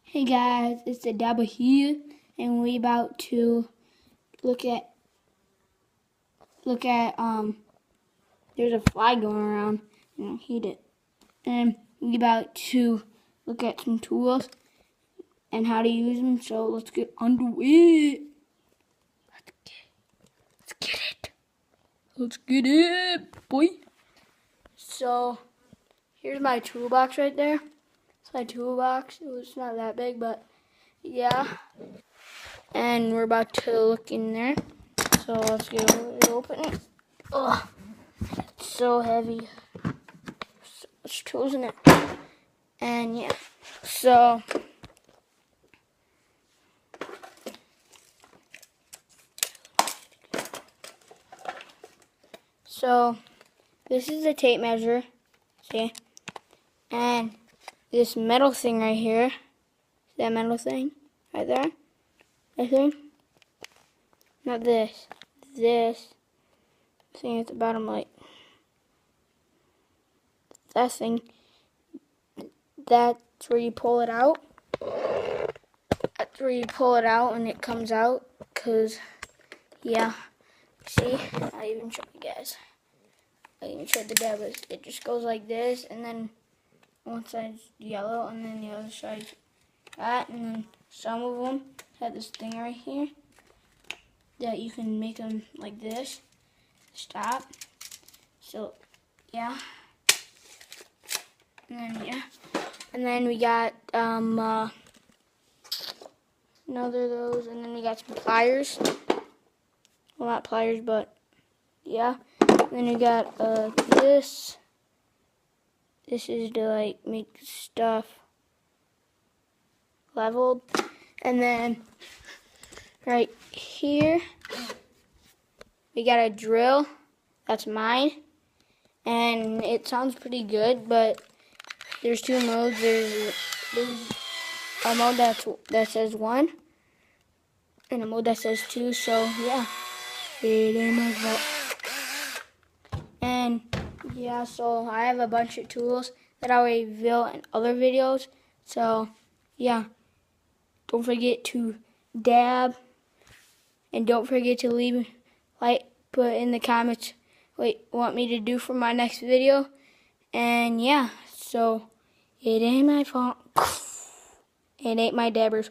Hey guys, it's the Dabba here, and we about to look at there's a fly going around and I hate it. And we about to look at some tools and how to use them. So let's get under it. Let's get it, boy. So here's my toolbox right there. It's my toolbox. It's not that big, but yeah. And we're about to look in there. So let's get it open. Oh, it's so heavy. So much tools in it. And yeah. So this is the tape measure. See? And this metal thing right here. See that metal thing? Right there? I think. Not this. This thing at the bottom, like that thing. That's where you pull it out. That's where you pull it out and it comes out. Cause yeah, see, I'll even show you guys. I even showed the Dabbas. It just goes like this, and then one side's yellow, and then the other side's that, and then some of them have this thing right here that you can make them like this. Stop. So yeah, and then yeah, and then we got another of those, and then we got some pliers. Well, not pliers, but yeah. And then we got this. This is to like make stuff leveled. And then right here we got a drill. That's mine. And it sounds pretty good, but there's two modes. There's a mode that says 1 and a mode that says 2. So yeah, it ain't my fault. And yeah, so I have a bunch of tools that I'll reveal in other videos. So yeah, don't forget to dab, and don't forget to leave put in the comments what you want me to do for my next video. And yeah, so it ain't my fault. It ain't my dabbers.